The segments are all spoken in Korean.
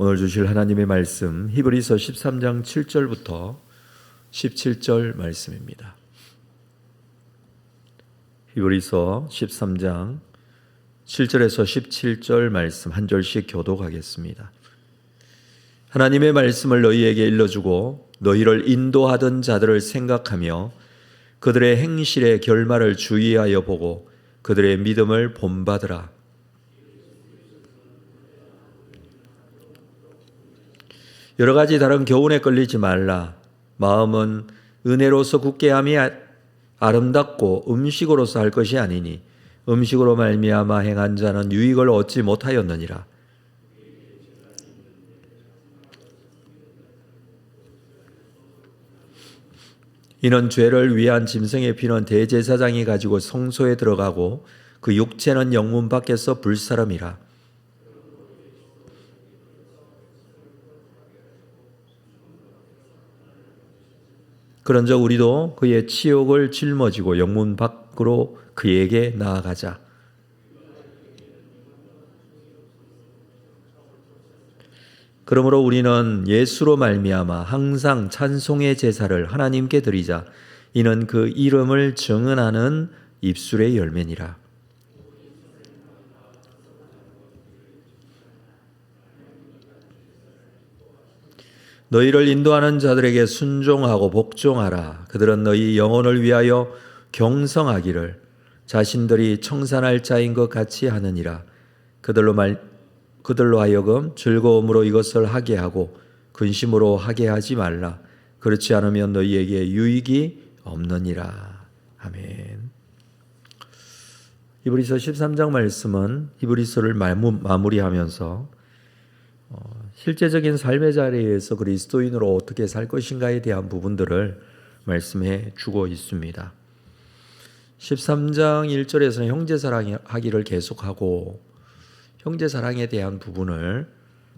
오늘 주실 하나님의 말씀 히브리서 13장 7절부터 17절 말씀입니다. 히브리서 13장 7절에서 17절 말씀 한 절씩 교독하겠습니다. 하나님의 말씀을 너희에게 일러주고 너희를 인도하던 자들을 생각하며 그들의 행실의 결말을 주의하여 보고 그들의 믿음을 본받으라. 여러 가지 다른 교훈에 끌리지 말라. 마음은 은혜로서 굳게 함이 아름답고 음식으로서 할 것이 아니니 음식으로 말미암아 행한 자는 유익을 얻지 못하였느니라. 이는 죄를 위한 짐승의 피는 대제사장이 가지고 성소에 들어가고 그 육체는 영문 밖에서 불사름이라. 그런즉 우리도 그의 치욕을 짊어지고 영문 밖으로 그에게 나아가자. 그러므로 우리는 예수로 말미암아 항상 찬송의 제사를 하나님께 드리자. 이는 그 이름을 증언하는 입술의 열매니라. 너희를 인도하는 자들에게 순종하고 복종하라. 그들은 너희 영혼을 위하여 경성하기를 자신들이 청산할 자인 것 같이 하느니라. 그들로 하여금 즐거움으로 이것을 하게 하고 근심으로 하게 하지 말라. 그렇지 않으면 너희에게 유익이 없느니라. 아멘. 히브리서 13장 말씀은 히브리서를 마무리하면서 실제적인 삶의 자리에서 그리스도인으로 어떻게 살 것인가에 대한 부분들을 말씀해 주고 있습니다. 13장 1절에서는 형제사랑하기를 계속하고 형제사랑에 대한 부분을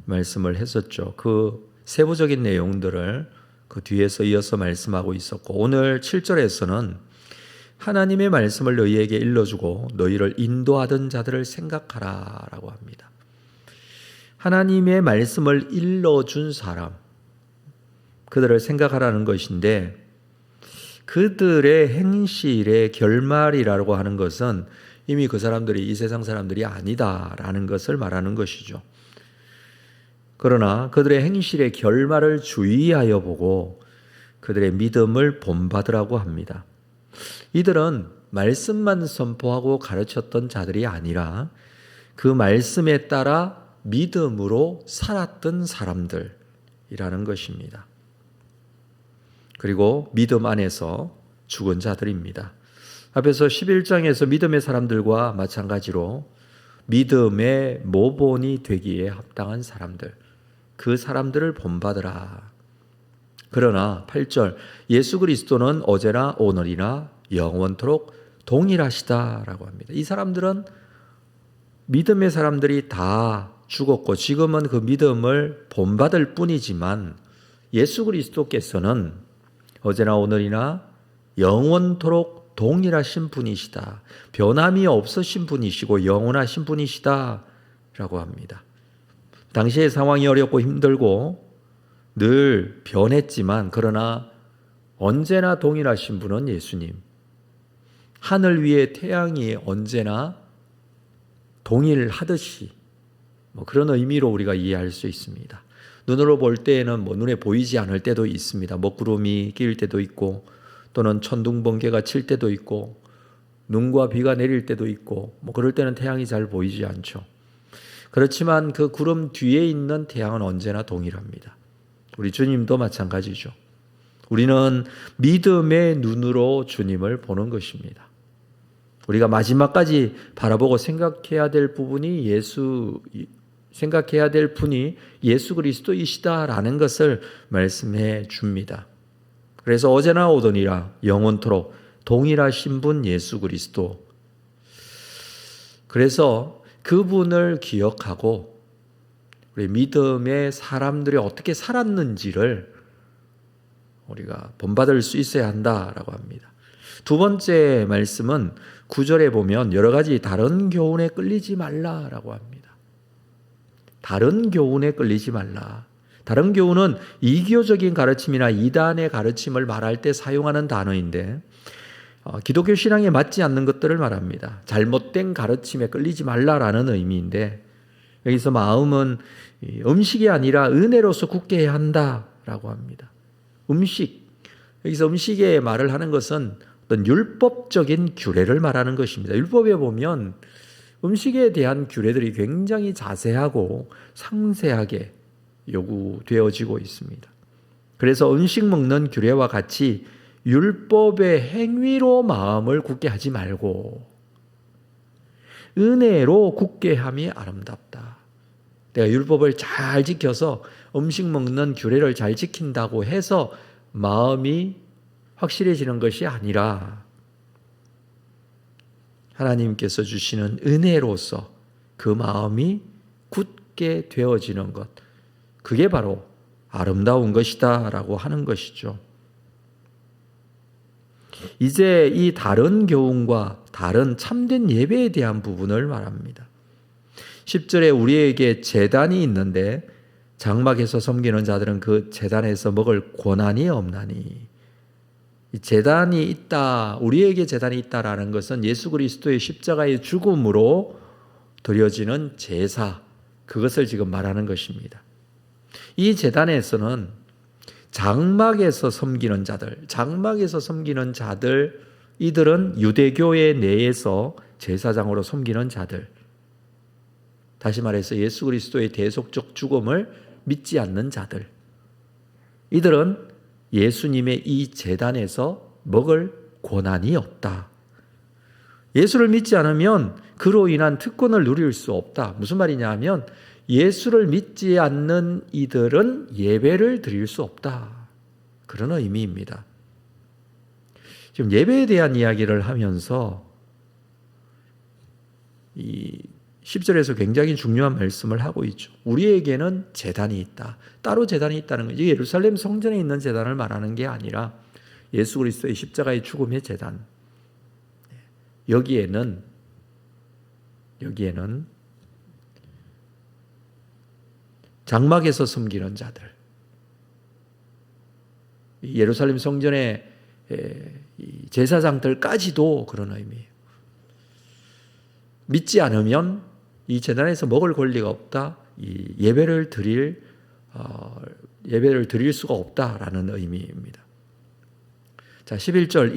말씀을 했었죠. 그 세부적인 내용들을 그 뒤에서 이어서 말씀하고 있었고, 오늘 7절에서는 하나님의 말씀을 너희에게 일러주고 너희를 인도하던 자들을 생각하라 라고 합니다. 하나님의 말씀을 일러준 사람, 그들을 생각하라는 것인데, 그들의 행실의 결말이라고 하는 것은 이미 그 사람들이 이 세상 사람들이 아니다라는 것을 말하는 것이죠. 그러나 그들의 행실의 결말을 주의하여 보고 그들의 믿음을 본받으라고 합니다. 이들은 말씀만 선포하고 가르쳤던 자들이 아니라 그 말씀에 따라 믿음으로 살았던 사람들이라는 것입니다. 그리고 믿음 안에서 죽은 자들입니다. 앞에서 11장에서 믿음의 사람들과 마찬가지로 믿음의 모본이 되기에 합당한 사람들, 그 사람들을 본받으라. 그러나 8절, 예수 그리스도는 어제나 오늘이나 영원토록 동일하시다라고 합니다. 이 사람들은 믿음의 사람들이 다 죽었고 지금은 그 믿음을 본받을 뿐이지만 예수 그리스도께서는 어제나 오늘이나 영원토록 동일하신 분이시다. 변함이 없으신 분이시고 영원하신 분이시다 라고 합니다. 당시의 상황이 어렵고 힘들고 늘 변했지만 그러나 언제나 동일하신 분은 예수님. 하늘 위의 태양이 언제나 동일하듯이 그런 의미로 우리가 이해할 수 있습니다. 눈으로 볼 때에는 눈에 보이지 않을 때도 있습니다. 먹구름이 끼일 때도 있고 또는 천둥 번개가 칠 때도 있고 눈과 비가 내릴 때도 있고 그럴 때는 태양이 잘 보이지 않죠. 그렇지만 그 구름 뒤에 있는 태양은 언제나 동일합니다. 우리 주님도 마찬가지죠. 우리는 믿음의 눈으로 주님을 보는 것입니다. 우리가 마지막까지 바라보고 생각해야 될 분이 예수 그리스도이시다라는 것을 말씀해 줍니다. 그래서 어제나 오더니라 영원토록 동일하신 분 예수 그리스도. 그래서 그분을 기억하고 우리 믿음의 사람들이 어떻게 살았는지를 우리가 본받을 수 있어야 한다라고 합니다. 두 번째 말씀은 9절에 보면 여러 가지 다른 교훈에 끌리지 말라라고 합니다. 다른 교훈에 끌리지 말라. 다른 교훈은 이교적인 가르침이나 이단의 가르침을 말할 때 사용하는 단어인데 기독교 신앙에 맞지 않는 것들을 말합니다. 잘못된 가르침에 끌리지 말라라는 의미인데 여기서 마음은 음식이 아니라 은혜로서 굳게 해야 한다라고 합니다. 여기서 음식의 말을 하는 것은 어떤 율법적인 규례를 말하는 것입니다. 율법에 보면 음식에 대한 규례들이 굉장히 자세하고 상세하게 요구되어지고 있습니다. 그래서 음식 먹는 규례와 같이 율법의 행위로 마음을 굳게 하지 말고 은혜로 굳게 함이 아름답다. 내가 율법을 잘 지켜서 음식 먹는 규례를 잘 지킨다고 해서 마음이 확실해지는 것이 아니라 하나님께서 주시는 은혜로서 그 마음이 굳게 되어지는 것, 그게 바로 아름다운 것이다 라고 하는 것이죠. 이제 이 다른 교훈과 다른 참된 예배에 대한 부분을 말합니다. 10절에 우리에게 제단이 있는데 장막에서 섬기는 자들은 그 제단에서 먹을 권한이 없나니. 제단이 있다, 우리에게 제단이 있다라는 것은 예수 그리스도의 십자가의 죽음으로 드려지는 제사, 그것을 지금 말하는 것입니다. 이 제단에서는 장막에서 섬기는 자들, 이들은 유대교회 내에서 제사장으로 섬기는 자들, 다시 말해서 예수 그리스도의 대속적 죽음을 믿지 않는 자들, 이들은 예수님의 이 제단에서 먹을 권한이 없다. 예수를 믿지 않으면 그로 인한 특권을 누릴 수 없다. 무슨 말이냐 하면 예수를 믿지 않는 이들은 예배를 드릴 수 없다. 그런 의미입니다. 지금 예배에 대한 이야기를 하면서 이 10절에서 굉장히 중요한 말씀을 하고 있죠. 우리에게는 제단이 있다. 따로 제단이 있다는 거죠. 예루살렘 성전에 있는 제단을 말하는 게 아니라 예수 그리스도의 십자가의 죽음의 제단. 여기에는 장막에서 섬기는 자들, 예루살렘 성전의 제사장들까지도 그런 의미예요. 믿지 않으면 이 제단에서 먹을 권리가 없다. 이 예배를 드릴 수가 없다라는 의미입니다. 자, 11절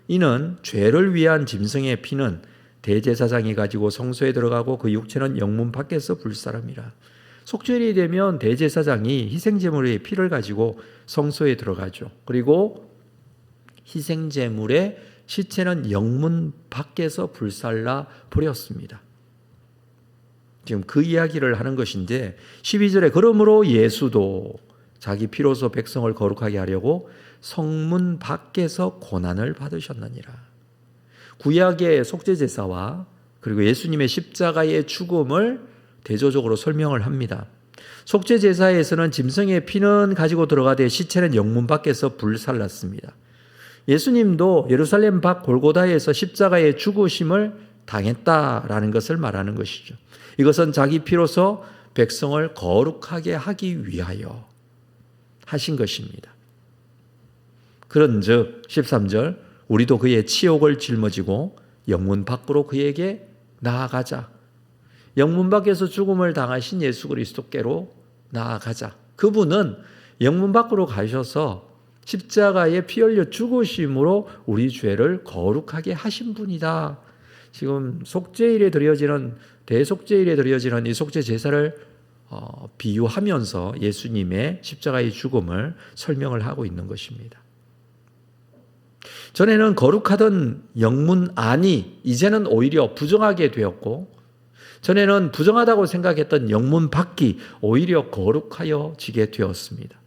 이는 죄를 위한 짐승의 피는 대제사장이 가지고 성소에 들어가고 그 육체는 영문 밖에서 불사람이라. 속죄일이 되면 대제사장이 희생제물의 피를 가지고 성소에 들어가죠. 그리고 희생제물의 시체는 영문 밖에서 불살라 버렸습니다. 지금 그 이야기를 하는 것인데 12절에 그러므로 예수도 자기 피로서 백성을 거룩하게 하려고 성문 밖에서 고난을 받으셨느니라. 구약의 속죄제사와 그리고 예수님의 십자가의 죽음을 대조적으로 설명을 합니다. 속죄제사에서는 짐승의 피는 가지고 들어가되 시체는 영문 밖에서 불살랐습니다. 예수님도 예루살렘 밖 골고다에서 십자가의 죽으심을 당했다라는 것을 말하는 것이죠. 이것은 자기 피로서 백성을 거룩하게 하기 위하여 하신 것입니다. 그런즉 13절 우리도 그의 치욕을 짊어지고 영문 밖으로 그에게 나아가자. 영문 밖에서 죽음을 당하신 예수 그리스도께로 나아가자. 그분은 영문 밖으로 가셔서 십자가에 피 흘려 죽으심으로 우리 죄를 거룩하게 하신 분이다. 지금 속죄일에 드려지는 대속죄일에 드려지는 이 속죄 제사를 비유하면서 예수님의 십자가의 죽음을 설명을 하고 있는 것입니다. 전에는 거룩하던 영문 안이 이제는 오히려 부정하게 되었고, 전에는 부정하다고 생각했던 영문 밖이 오히려 거룩하여지게 되었습니다.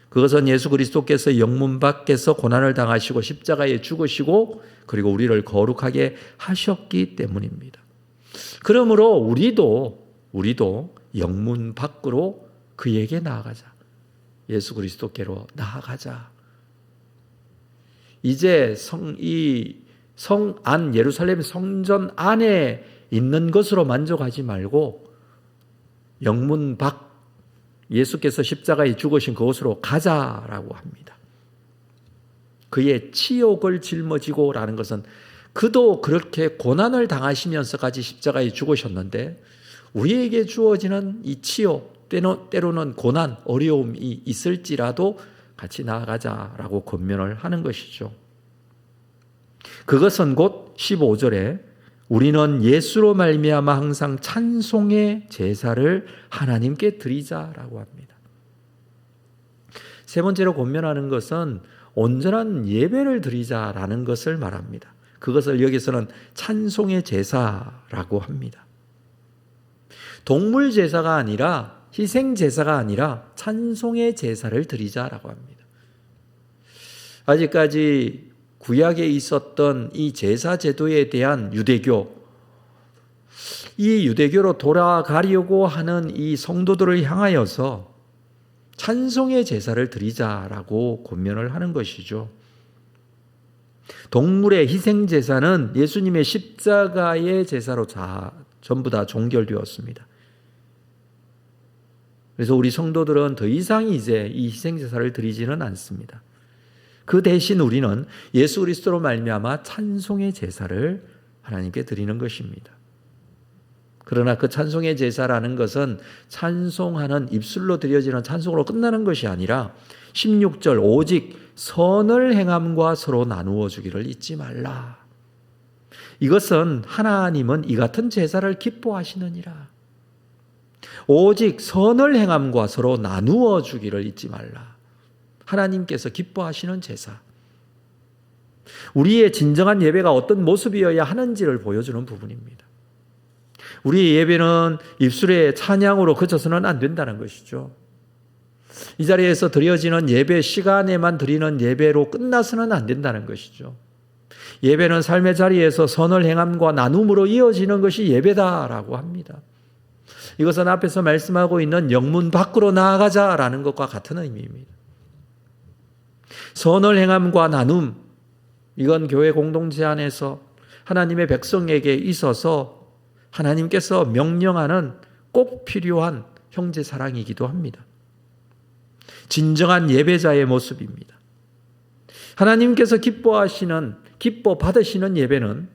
그것은 예수 그리스도께서 영문 밖에서 고난을 당하시고 십자가에 죽으시고 그리고 우리를 거룩하게 하셨기 때문입니다. 그러므로 우리도 영문 밖으로 그에게 나아가자. 예수 그리스도께로 나아가자. 이제 성 예루살렘 성전 안에 있는 것으로 만족하지 말고 영문 밖, 예수께서 십자가에 죽으신 그곳으로 가자라고 합니다. 그의 치욕을 짊어지고 라는 것은 그도 그렇게 고난을 당하시면서까지 십자가에 죽으셨는데 우리에게 주어지는 이 치욕, 때로는 고난, 어려움이 있을지라도 같이 나아가자라고 권면을 하는 것이죠. 그것은 곧 15절에 우리는 예수로 말미암아 항상 찬송의 제사를 하나님께 드리자라고 합니다. 세 번째로 권면하는 것은 온전한 예배를 드리자라는 것을 말합니다. 그것을 여기서는 찬송의 제사라고 합니다. 동물 제사가 아니라 희생 제사가 아니라 찬송의 제사를 드리자라고 합니다. 아직까지 구약에 있었던 이 제사 제도에 대한 유대교, 이 유대교로 돌아가려고 하는 이 성도들을 향하여서 찬송의 제사를 드리자라고 권면을 하는 것이죠. 동물의 희생 제사는 예수님의 십자가의 제사로 전부 다 종결되었습니다. 그래서 우리 성도들은 더 이상 이제 이 희생 제사를 드리지는 않습니다. 그 대신 우리는 예수 그리스도로 말미암아 찬송의 제사를 하나님께 드리는 것입니다. 그러나 그 찬송의 제사라는 것은 찬송하는 입술로 드려지는 찬송으로 끝나는 것이 아니라 16절 오직 선을 행함과 서로 나누어 주기를 잊지 말라. 이것은 하나님은 이 같은 제사를 기뻐하시느니라. 오직 선을 행함과 서로 나누어 주기를 잊지 말라. 하나님께서 기뻐하시는 제사. 우리의 진정한 예배가 어떤 모습이어야 하는지를 보여주는 부분입니다. 우리의 예배는 입술의 찬양으로 그쳐서는 안 된다는 것이죠. 이 자리에서 드려지는 예배 시간에만 드리는 예배로 끝나서는 안 된다는 것이죠. 예배는 삶의 자리에서 선을 행함과 나눔으로 이어지는 것이 예배다라고 합니다. 이것은 앞에서 말씀하고 있는 영문 밖으로 나아가자라는 것과 같은 의미입니다. 선을 행함과 나눔, 이건 교회 공동체 안에서 하나님의 백성에게 있어서 하나님께서 명령하는 꼭 필요한 형제 사랑이기도 합니다. 진정한 예배자의 모습입니다. 하나님께서 기뻐 받으시는 예배는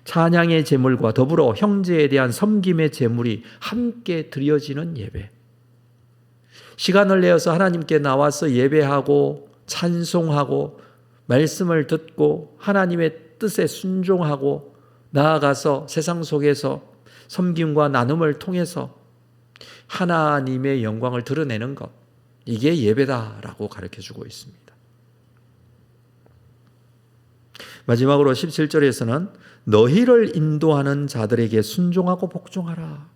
찬양의 제물과 더불어 형제에 대한 섬김의 제물이 함께 드려지는 예배. 시간을 내어서 하나님께 나와서 예배하고 찬송하고 말씀을 듣고 하나님의 뜻에 순종하고 나아가서 세상 속에서 섬김과 나눔을 통해서 하나님의 영광을 드러내는 것, 이게 예배다라고 가르쳐주고 있습니다. 마지막으로 17절에서는 너희를 인도하는 자들에게 순종하고 복종하라.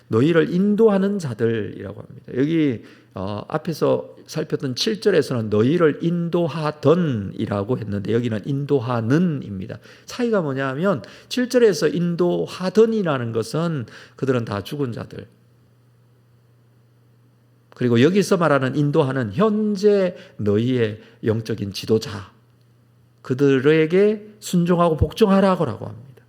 너희를 인도하는 자들이라고 합니다. 여기 앞에서 살폈던 7절에서는 너희를 인도하던이라고 했는데 여기는 인도하는입니다. 차이가 뭐냐면 7절에서 인도하던이라는 것은 그들은 다 죽은 자들. 그리고 여기서 말하는 인도하는 현재 너희의 영적인 지도자. 그들에게 순종하고 복종하라고 합니다.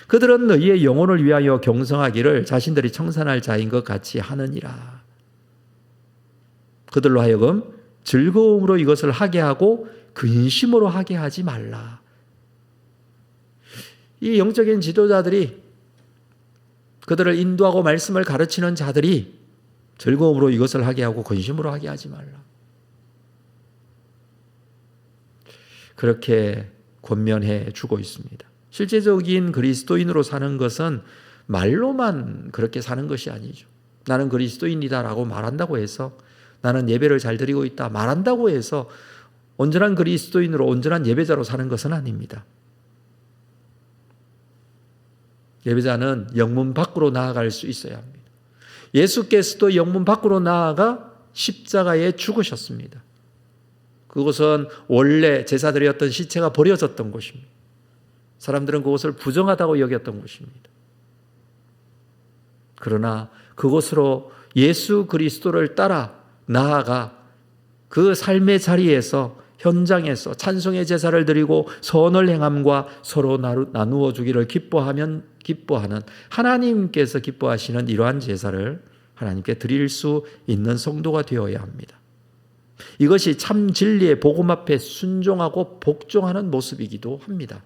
그들은 너희의 영혼을 위하여 경성하기를 자신들이 청산할 자인 것 같이 하느니라. 그들로 하여금 즐거움으로 이것을 하게 하고 근심으로 하게 하지 말라. 이 영적인 지도자들이 그들을 인도하고 말씀을 가르치는 자들이 즐거움으로 이것을 하게 하고 근심으로 하게 하지 말라. 그렇게 권면해 주고 있습니다. 실제적인 그리스도인으로 사는 것은 말로만 그렇게 사는 것이 아니죠. 나는 그리스도인이다라고 말한다고 해서 나는 예배를 잘 드리고 있다 말한다고 해서 온전한 그리스도인으로 온전한 예배자로 사는 것은 아닙니다. 예배자는 영문 밖으로 나아갈 수 있어야 합니다. 예수께서도 영문 밖으로 나아가 십자가에 죽으셨습니다. 그것은 원래 제사드렸던 시체가 버려졌던 곳입니다. 사람들은 그것을 부정하다고 여겼던 곳입니다. 그러나 그곳으로 예수 그리스도를 따라 나아가 그 삶의 자리에서 현장에서 찬송의 제사를 드리고 선을 행함과 서로 나누어 주기를 기뻐하는 하나님께서 기뻐하시는 이러한 제사를 하나님께 드릴 수 있는 성도가 되어야 합니다. 이것이 참 진리의 복음 앞에 순종하고 복종하는 모습이기도 합니다.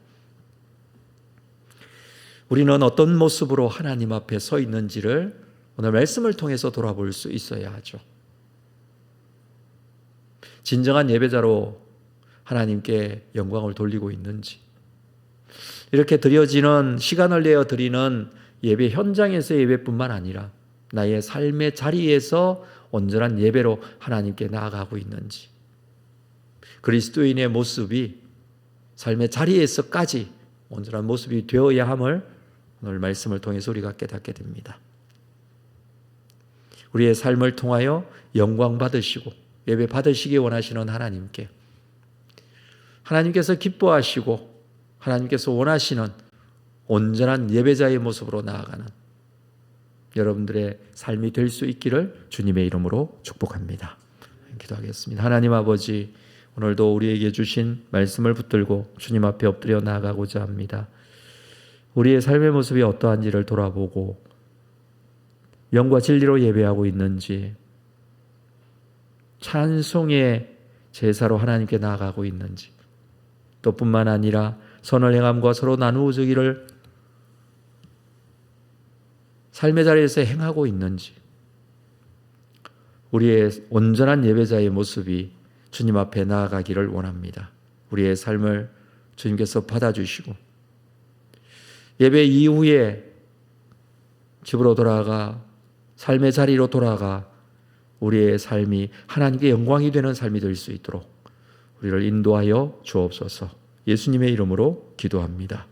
우리는 어떤 모습으로 하나님 앞에 서 있는지를 오늘 말씀을 통해서 돌아볼 수 있어야 하죠. 진정한 예배자로 하나님께 영광을 돌리고 있는지, 이렇게 드려지는 시간을 내어 드리는 예배 현장에서의 예배뿐만 아니라 나의 삶의 자리에서 온전한 예배로 하나님께 나아가고 있는지, 그리스도인의 모습이 삶의 자리에서까지 온전한 모습이 되어야 함을 오늘 말씀을 통해서 우리가 깨닫게 됩니다. 우리의 삶을 통하여 영광 받으시고 예배 받으시기 원하시는 하나님께서 기뻐하시고 하나님께서 원하시는 온전한 예배자의 모습으로 나아가는 여러분들의 삶이 될 수 있기를 주님의 이름으로 축복합니다. 기도하겠습니다. 하나님 아버지, 오늘도 우리에게 주신 말씀을 붙들고 주님 앞에 엎드려 나아가고자 합니다. 우리의 삶의 모습이 어떠한지를 돌아보고 영과 진리로 예배하고 있는지, 찬송의 제사로 하나님께 나아가고 있는지, 또 뿐만 아니라 선을 행함과 서로 나누어 주기를 삶의 자리에서 행하고 있는지, 우리의 온전한 예배자의 모습이 주님 앞에 나아가기를 원합니다. 우리의 삶을 주님께서 받아주시고 예배 이후에 집으로 돌아가 삶의 자리로 돌아가 우리의 삶이 하나님께 영광이 되는 삶이 될 수 있도록 우리를 인도하여 주옵소서. 예수님의 이름으로 기도합니다.